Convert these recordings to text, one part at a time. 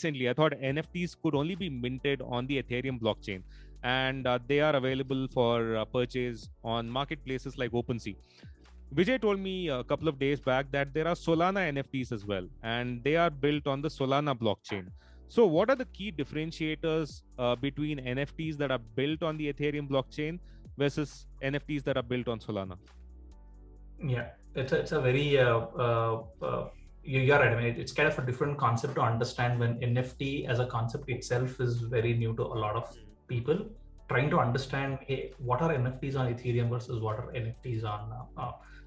recently, I thought NFTs could only be minted on the Ethereum blockchain, and they are available for purchase on marketplaces like OpenSea. Vijay told me a couple of days back that there are Solana NFTs as well, and they are built on the Solana blockchain. So, what are the key differentiators between NFTs that are built on the Ethereum blockchain versus NFTs that are built on Solana? Yeah, it's a very you're right. I mean, it's kind of a different concept to understand when NFT as a concept itself is very new to a lot of people. Trying to understand, hey, what are NFTs on Ethereum versus what are NFTs on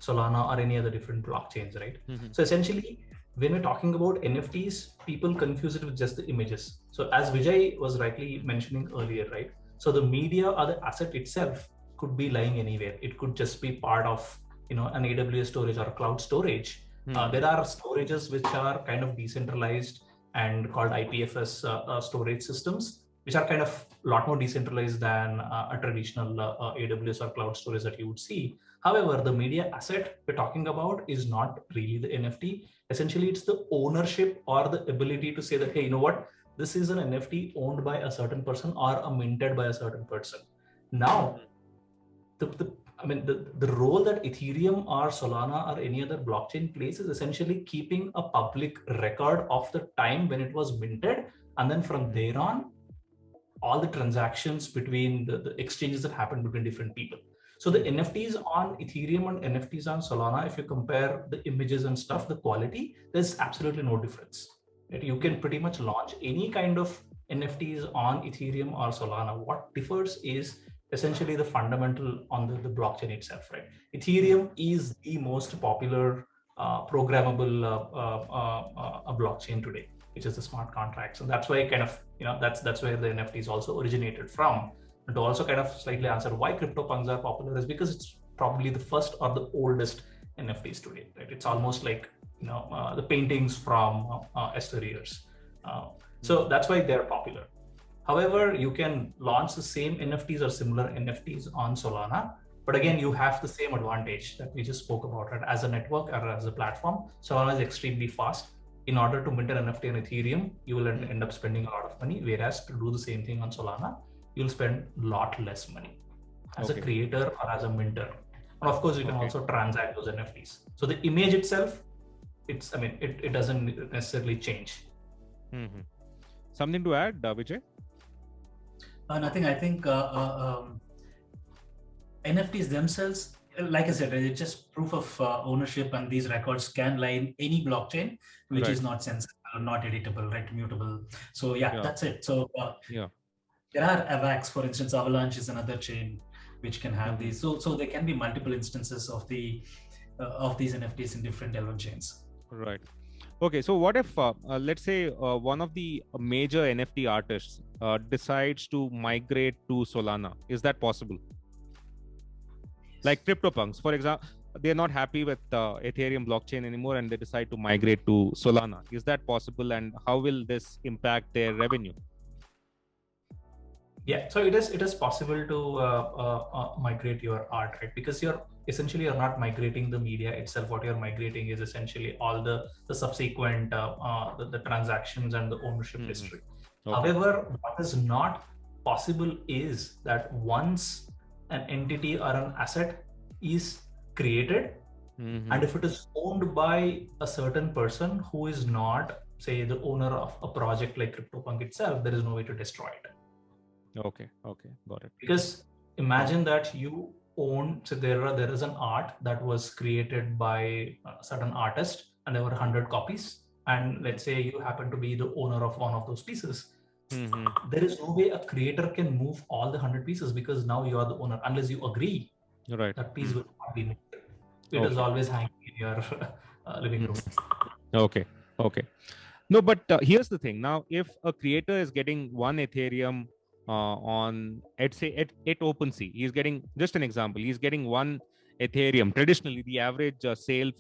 Solana or any other different blockchains, right? So essentially, when we're talking about NFTs, people confuse it with just the images. So as Vijay was rightly mentioning earlier, right? So the media or the asset itself could be lying anywhere. It could just be part of an AWS storage or a cloud storage. There are storages which are kind of decentralized and called IPFS storage systems, which are kind of a lot more decentralized than a traditional AWS or cloud storage that you would see. However, the media asset we're talking about is not really the NFT. Essentially, it's the ownership or the ability to say that, hey, you know what, this is an NFT owned by a certain person or minted by a certain person. Now, the role that Ethereum or Solana or any other blockchain plays is essentially keeping a public record of the time when it was minted, and then from there on, all the transactions between the exchanges that happen between different people. So the NFTs on Ethereum and NFTs on Solana, if you compare the images and stuff, the quality, there's absolutely no difference. Right? You can pretty much launch any kind of NFTs on Ethereum or Solana. What differs is essentially the fundamental on the blockchain itself, right? Ethereum is the most popular programmable blockchain today, which is the smart contracts, and that's why kind of that's where the NFTs also originated from. And to also kind of slightly answer why CryptoPunks are popular is because it's probably the first or the oldest NFTs today, right? It's almost like the paintings from Esther years. So that's why they're popular. However, you can launch the same NFTs or similar NFTs on Solana, but again, you have the same advantage that we just spoke about, right? As a network or as a platform, Solana is extremely fast. In order to mint an NFT on Ethereum, you will end up spending a lot of money, whereas to do the same thing on Solana, you'll spend a lot less money as a creator or as a minter. And of course, you can also transact those NFTs. So the image itself, it doesn't necessarily change. Something to add, Vijay? Nothing. I think NFTs themselves, like I said, it's just proof of ownership, and these records can lie in any blockchain, which is not sensitive, not editable, right, mutable. So that's it. So there are AVAX, for instance. Avalanche is another chain which can have these. So there can be multiple instances of these NFTs in different L1 chains. Right. Okay, so what if, let's say, one of the major NFT artists decides to migrate to Solana? Is that possible? Like CryptoPunks, for example, they're not happy with Ethereum blockchain anymore and they decide to migrate to Solana. Is that possible, and how will this impact their revenue? Yeah, so it is possible to migrate your art, right? Because you're not migrating the media itself. What you're migrating is essentially all the subsequent the transactions and the ownership history. However, what is not possible is that once an entity or an asset is created, and if it is owned by a certain person who is not, say, the owner of a project like CryptoPunk itself, there is no way to destroy it. Okay, got it. Because imagine that you own, so there is an art that was created by a certain artist, and there were 100 copies, and let's say you happen to be the owner of one of those pieces. There is no way a creator can move all the 100 pieces, because now you are the owner, unless you agree that piece will not be moved. It is always hanging in your living room. Okay. No, but here's the thing. Now, if a creator is getting one Ethereum on, let's say, at OpenSea, he's getting, just an example, he's getting one Ethereum. Traditionally, the average sale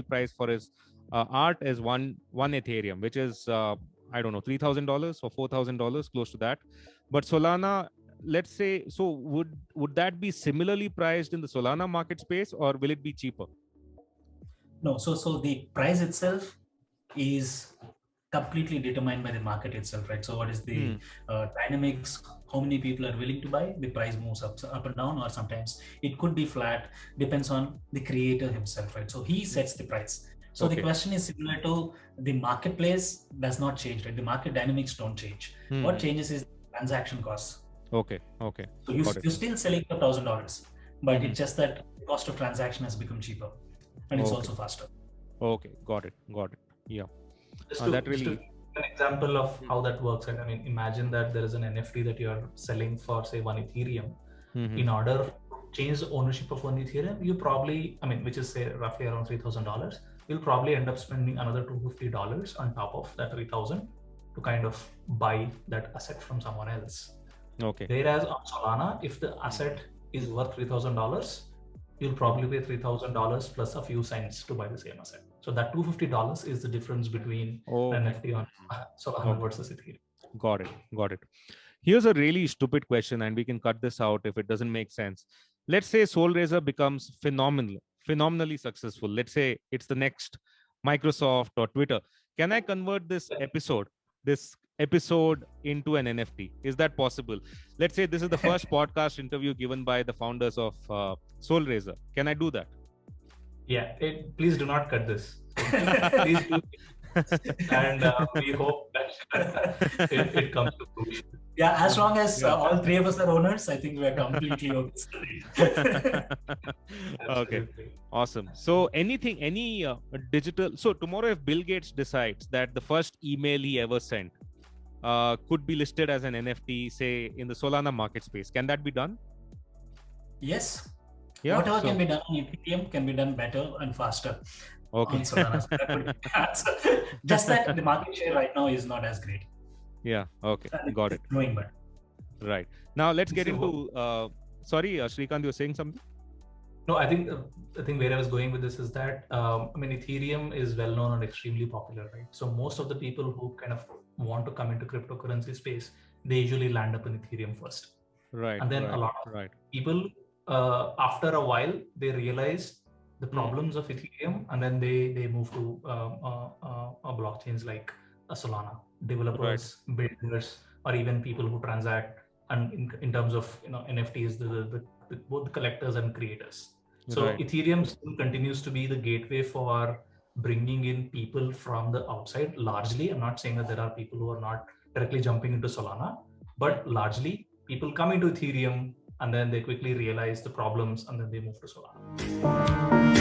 price for his art is one Ethereum, which is I don't know, $3,000 or $4,000, close to that. But Solana, let's say, so would that be similarly priced in the Solana market space, or will it be cheaper? No, so the price itself is completely determined by the market itself, right? So what is the dynamics? How many people are willing to buy? The price moves up and down, or sometimes it could be flat. Depends on the creator himself, right? So he sets the price. So the question is similar to the marketplace does not change, right? The market dynamics don't change. What changes is transaction costs. Okay. So you're still selling for $1,000, but it's just that the cost of transaction has become cheaper, and it's also faster. Okay, got it. Yeah. Just to an example of how that works. And I mean, imagine that there is an NFT that you are selling for, say, 1 Ethereum. In order to change the ownership of 1 Ethereum, you probably, I mean, which is say roughly around $3,000, you'll probably end up spending another $250 on top of that 3,000 to kind of buy that asset from someone else. Okay. Whereas on Solana, if the asset is worth $3,000, you'll probably pay $3,000 plus a few cents to buy the same asset. So that $250 is the difference between NFT on Solana versus Ethereum. Got it. Here's a really stupid question, and we can cut this out if it doesn't make sense. Let's say Solraiser becomes phenomenally successful. Let's say it's the next Microsoft or Twitter. Can I convert this episode into an NFT? Is that possible? Let's say this is the first podcast interview given by the founders of Solraiser. Can I do that? Yeah, please do not cut this. Please do. And we hope that it comes to fruition. Yeah, as long as all three of us are owners, I think we are completely okay. Okay, awesome. So any digital, so tomorrow if Bill Gates decides that the first email he ever sent could be listed as an NFT, say in the Solana market space, can that be done? Yes. Yeah, whatever can be done on Ethereum can be done better and faster. Okay. On Solana. Just that the market share right now is not as great. Yeah. Okay. Got it. Growing, but right. Now let's get into. Sorry, Srikanth, you were saying something? No, I think where I was going with this is that I mean, Ethereum is well known and extremely popular, right? So most of the people who kind of want to come into cryptocurrency space, they usually land up in Ethereum first. Right. And then a lot of people, after a while, they realize the problems of Ethereum, and then they move to blockchains like Solana. Developers, builders, or even people who transact, and in terms of NFTs, both the collectors and creators. So Ethereum still continues to be the gateway for bringing in people from the outside. Largely, I'm not saying that there are people who are not directly jumping into Solana, but largely people come into Ethereum and then they quickly realize the problems and then they move to Solana.